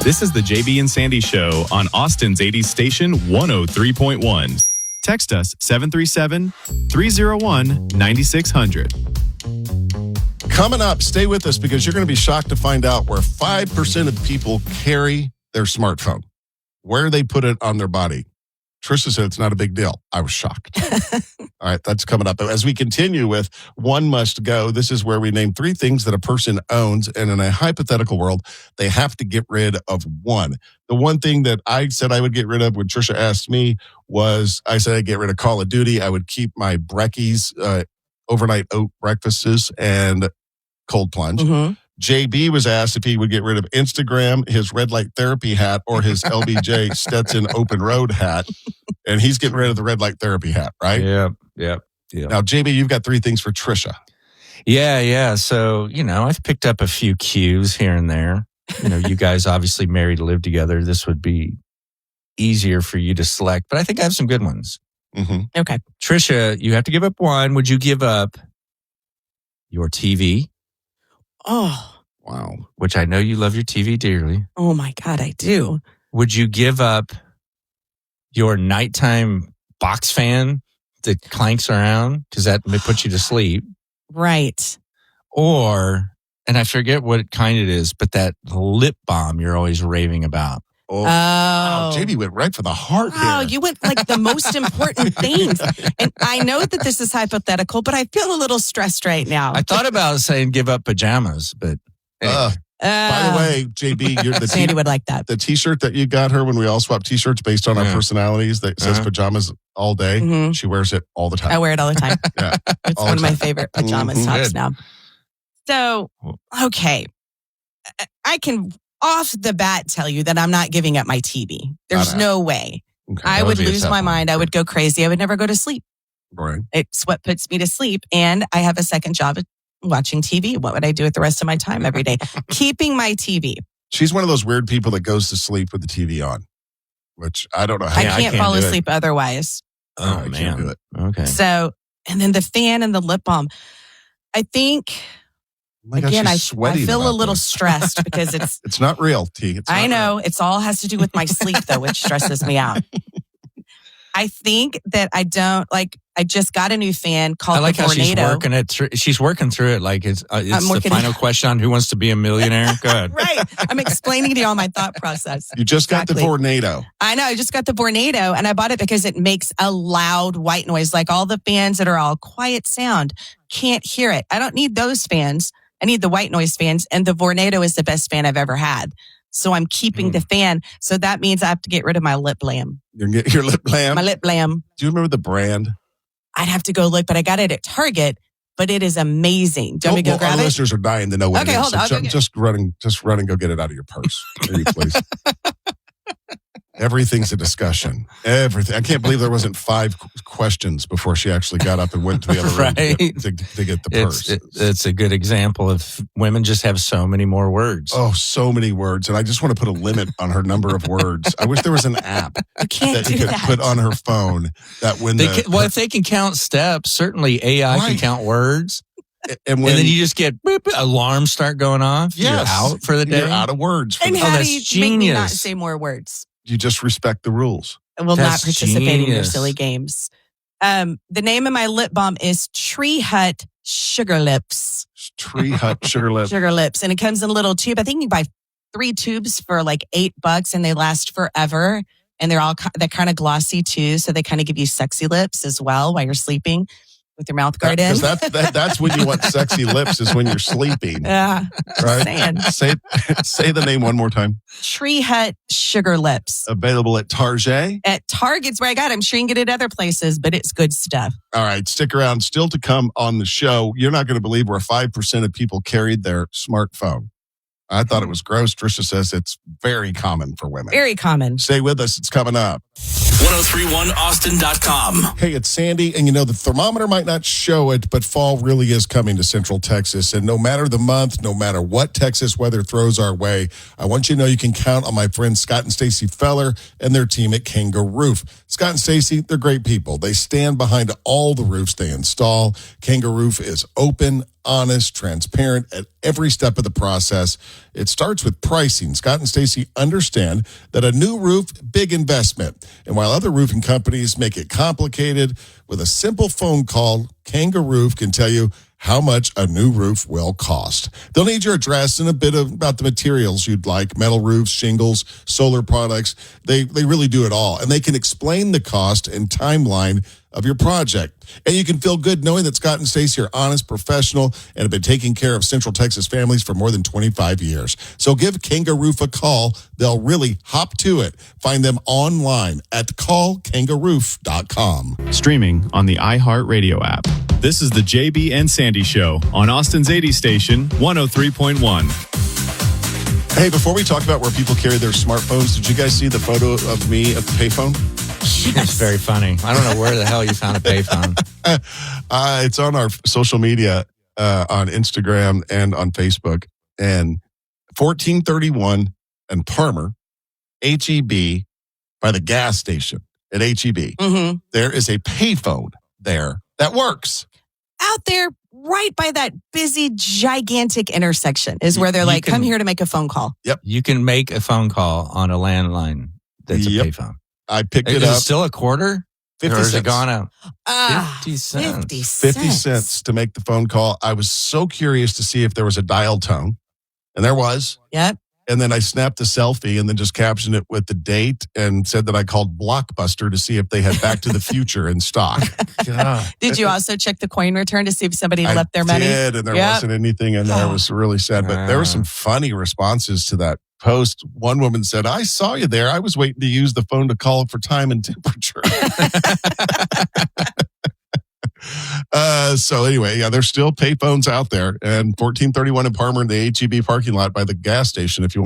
This is the JB and Sandy Show on Austin's 80s station 103.1. Text us 737-301-9600. Coming up, stay with us because you're going to be shocked to find out where 5% of people carry their smartphone, where they put it on their body. Tricia said it's not a big deal. I was shocked. All right, that's coming up. As we continue with One Must Go, this is where we name 3 things that a person owns, and in a hypothetical world, they have to get rid of one. The one thing that I said I would get rid of when Tricia asked me was, I said I'd get rid of Call of Duty. I would keep my Brekkies, overnight oat breakfasts, and cold plunge. Mm-hmm. JB was asked if he would get rid of Instagram, his red light therapy hat, or his LBJ Stetson open road hat. And he's getting rid of the red light therapy hat, right? Yep. Now, JB, you've got 3 things for Tricia. Yeah. So, I've picked up a few cues here and there. You guys obviously married to live together. This would be easier for you to select, but I think I have some good ones. Mm-hmm. Okay. Tricia, you have to give up one. Would you give up your TV? Oh. Wow. Which I know you love your TV dearly. Oh, my God, I do. Would you give up your nighttime box fan that clanks around because that puts you to sleep? Right. Or, and I forget what kind it is, but that lip balm you're always raving about. Oh. Wow, JB went right for the heart here. Wow, you went like the most important things. And I know that this is hypothetical, but I feel a little stressed right now. I thought about saying give up pajamas, but anyway. By the way, JB, you're Sandy would like that. The T-shirt that you got her when we all swapped T-shirts based on our personalities that says pajamas all day. Mm-hmm. She wears it all the time. I wear it all the time. Yeah, it's one of my favorite pajamas tops now. So, okay. I can off the bat tell you that I'm not giving up my TV. There's no way. Okay. I would lose my mind. I would go crazy. I would never go to sleep. Right. It's what puts me to sleep. And I have a second job at watching TV. What would I do with the rest of my time every day? Keeping my TV. She's one of those weird people that goes to sleep with the TV on, which I don't know how. I can't fall asleep otherwise. Oh, I man. can't do it. Okay. So, and then the fan and the lip balm. I think, again, I feel a little stressed because it's not real, T. I know. It's all has to do with my sleep, though, which stresses me out. I think that I just got a new fan called I like the how Vornado. she's working through it like it's the final question on Who Wants to Be a Millionaire. Go ahead. Right. I'm explaining to you all my thought process. You just got the Vornado. I know. I just got the Vornado, and I bought it because it makes a loud white noise. Like all the fans that are all quiet sound, can't hear it. I don't need those fans. I need the white noise fans, and the Vornado is the best fan I've ever had. So I'm keeping the fan. So that means I have to get rid of my lip lamp. Your lip lamp? My lip lamp. Do you remember the brand? I'd have to go look, but I got it at Target, but it is amazing. Do you want me to go grab our it? listeners are dying to know what it is. Hold on. Just run and go get it out of your purse. Will you please? Everything's a discussion. Everything. I can't believe there wasn't 5 questions before she actually got up and went to the other room to get the purse. It's a good example of women just have so many more words. Oh, so many words. And I just want to put a limit on her number of words. I wish there was an app that you could put on her phone that when if they can count steps, certainly AI can count words. And then you just get alarms start going off. Yes. You're out for the day. You're out of words. And how do you make me not say more words? You just respect the rules. I will not participate in your silly games. The name of my lip balm is Tree Hut Sugar Lips. Tree Hut Sugar Lips. Sugar Lips. And it comes in a little tube. I think you can buy 3 tubes for like $8 and they last forever. And they're kind of glossy too. So they kind of give you sexy lips as well while you're sleeping with your mouth guard in. That's when you want sexy lips is when you're sleeping. Yeah. Right? Say the name one more time. Tree Hut Sugar Lips. Available at Target. At Target's where I got it. I'm sure you can get it at other places, but it's good stuff. All right. Stick around. Still to come on the show. You're not going to believe where 5% of people carried their smartphone. I thought it was gross. Tricia says it's very common for women. Very common. Stay with us. It's coming up. 1031austin.com. Hey, it's Sandy. And the thermometer might not show it, but fall really is coming to Central Texas. And no matter the month, no matter what Texas weather throws our way, I want you to know you can count on my friends Scott and Stacy Feller and their team at Kanga Roof. Scott and Stacy, they're great people. They stand behind all the roofs they install. Kanga Roof is open, honest, transparent at every step of the process. It starts with pricing. Scott and Stacy understand that a new roof, big investment. And while other roofing companies make it complicated, with a simple phone call, Kangaroo can tell you how much a new roof will cost. They'll need your address and a bit about the materials you'd like, metal roofs, shingles, solar products. They really do it all. And they can explain the cost and timeline of your project. And you can feel good knowing that Scott and Stacy are honest, professional, and have been taking care of Central Texas families for more than 25 years. So give Kangaroo a call. They'll really hop to it. Find them online at callkangaroo.com. Streaming on the iHeartRadio app. This is the JB and Sandy Show on Austin's 80 station, 103.1. Hey, before we talk about where people carry their smartphones, did you guys see the photo of me at the payphone? It's very funny. I don't know where the hell you found a payphone. It's on our social media, on Instagram and on Facebook. And 1431 and Palmer, HEB, by the gas station at HEB. Mm-hmm. There is a payphone there that works. Out there, right by that busy, gigantic intersection is where they're like, come here to make a phone call. Yep. You can make a phone call on a landline that's a payphone. I picked it Is up. it still a quarter? 50 or has cents. it gone up? 50 cents. 50 cents to make the phone call. I was so curious to see if there was a dial tone. And there was. Yep. And then I snapped a selfie and then just captioned it with the date and said that I called Blockbuster to see if they had Back to the Future in stock. Did you also check the coin return to see if somebody left their money? I did, and there wasn't anything in there. It was really sad. But there were some funny responses to that post. One woman said, I saw you there. I was waiting to use the phone to call for time and temperature. So anyway, yeah, there's still payphones out there, and 1431 in Palmer in the HEB parking lot by the gas station if you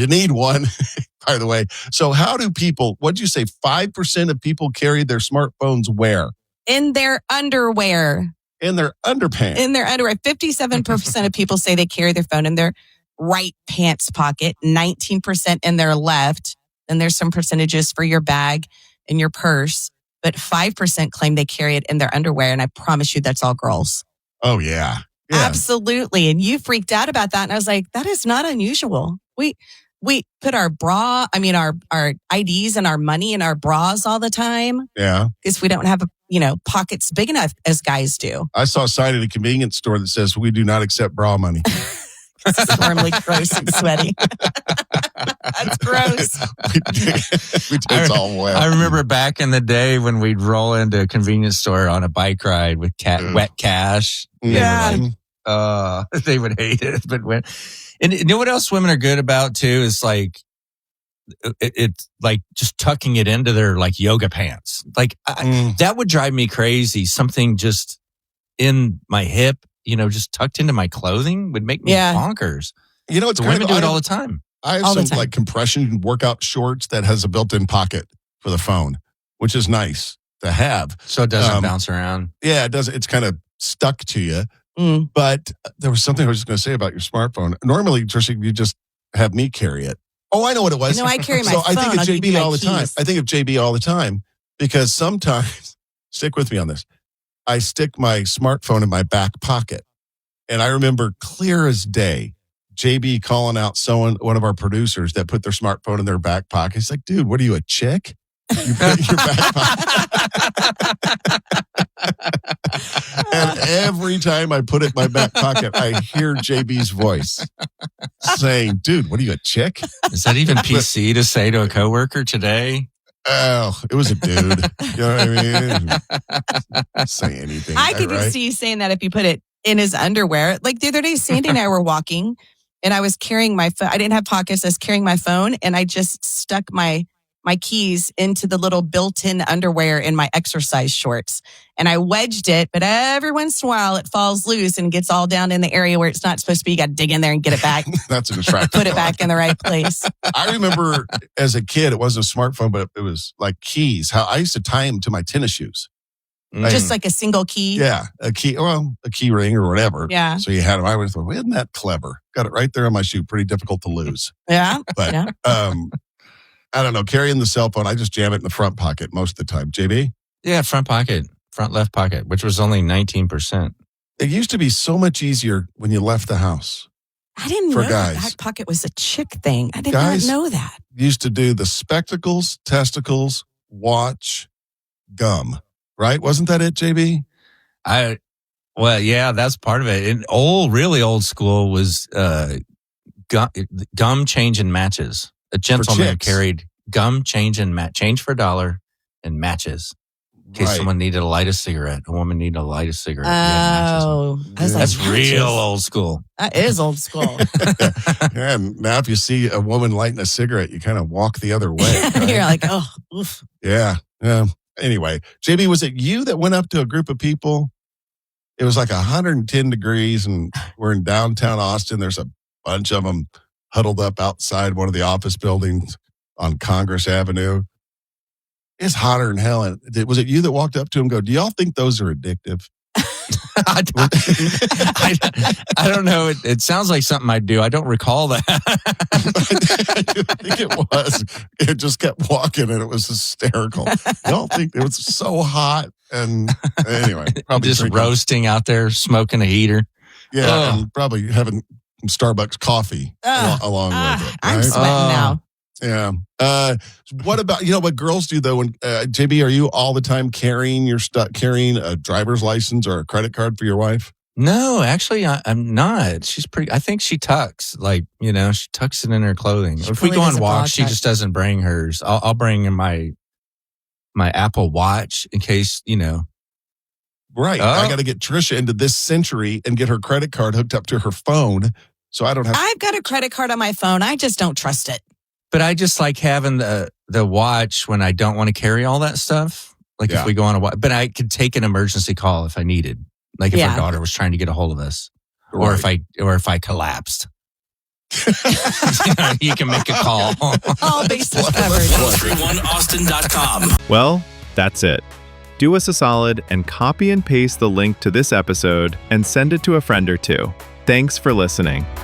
need one, by the way. So how do people, what'd you say, 5% of people carry their smartphones where? In their underwear. In their underpants. In their underwear. 57% of people say they carry their phone in their right pants pocket, 19% in their left. And there's some percentages for your bag and your purse. But 5% claim they carry it in their underwear. And I promise you that's all girls. Oh, yeah. Absolutely. And you freaked out about that. And I was like, that is not unusual. We put our IDs and our money in our bras all the time. Yeah. Because we don't have, pockets big enough as guys do. I saw a sign at a convenience store that says, we do not accept bra money. It's normally gross and sweaty. That's gross. It's all wet. I remember back in the day when we'd roll into a convenience store on a bike ride with wet cash. Yeah. They would hate it. But and you know what else women are good about too is like, it's like just tucking it into their like yoga pants. Like that would drive me crazy. Something just in my hip, just tucked into my clothing would make me bonkers. It's so women do it all the time. I have some like compression workout shorts that has a built-in pocket for the phone, which is nice to have. So it doesn't bounce around. Yeah, it does. It's kind of stuck to you. But there was something I was just going to say about your smartphone. Normally, Tricia, you just have me carry it. Oh, I know what it was. No, I carry my phone. I think of JB all the keys. time. I think of JB all the time because sometimes, stick with me on this, I stick my smartphone in my back pocket. And I remember clear as day, JB calling out one of our producers that put their smartphone in their back pocket. He's like, dude, what are you, a chick? You put it in your back pocket. And every time I put it in my back pocket, I hear JB's voice saying, dude, what are you, a chick? Is that even PC to say to a coworker today? Oh, it was a dude. You know what I mean? Didn't say anything. I could just see you saying that if you put it in his underwear. Like the other day, Sandy and I were walking and I was carrying my phone. I didn't have pockets. I was carrying my phone and I just stuck my keys into the little built-in underwear in my exercise shorts. And I wedged it, but every once in a while it falls loose and gets all down in the area where it's not supposed to be. You got to dig in there and get it back. That's a distraction. Put it back in the right place. I remember as a kid, it wasn't a smartphone, but it was like keys. How I used to tie them to my tennis shoes. Just like a single key. Yeah, a key ring or whatever. Yeah. So you had them. I was like, isn't that clever? Got it right there on my shoe. Pretty difficult to lose. Yeah. But I don't know. Carrying the cell phone, I just jam it in the front pocket most of the time. JB? Yeah, front left pocket, which was only 19%. It used to be so much easier when you left the house. I didn't For know that guys. back pocket was a chick thing. I did Guys- not know that. Used to do the spectacles, testicles, watch, gum. Right? Wasn't that it, JB? Well, yeah, that's part of it. In really old school was gum change and matches. A gentleman chicks. carried gum change and change for $1 and matches. In case Right. someone needed to light a cigarette, a woman needed to light a cigarette. Yeah, Oh, I was like, that's matches? real old school. That is old school. And now if you see a woman lighting a cigarette, you kind of walk the other way. Right? You're like, oh, oof. Yeah. Anyway, JB, was it you that went up to a group of people? It was like 110 degrees and we're in downtown Austin. There's a bunch of them huddled up outside one of the office buildings on Congress Avenue. It's hotter than hell. And was it you that walked up to them and go, do y'all think those are addictive? I don't know. It sounds like something I'd do. I don't recall that. I think it was. It just kept walking and it was hysterical. Y'all think it was so hot. And anyway, probably Just drinking- roasting out there, smoking a heater. Yeah, Oh. and probably having some Starbucks coffee along with it. I'm right? sweating now. Yeah. What about, what girls do though? When JB, are you all the time carrying a driver's license or a credit card for your wife? No, actually, I'm not. She's pretty. I think she tucks, she tucks it in her clothing. She If we probably go does on a bra walks, she tuck. just doesn't bring hers. I'll bring in my Apple Watch in case, Right. Oh. I got to get Tricia into this century and get her credit card hooked up to her phone, so I don't have. I've got a credit card on my phone. I just don't trust it. But I just like having the watch when I don't want to carry all that stuff. Like Yeah. if we go on a watch, but I could take an emergency call if I needed. Like if Yeah. her daughter was trying to get a hold of us, or if I collapsed. You can make a call. All bases covered. 1031austin.com. Well, that's it. Do us a solid and copy and paste the link to this episode and send it to a friend or two. Thanks for listening.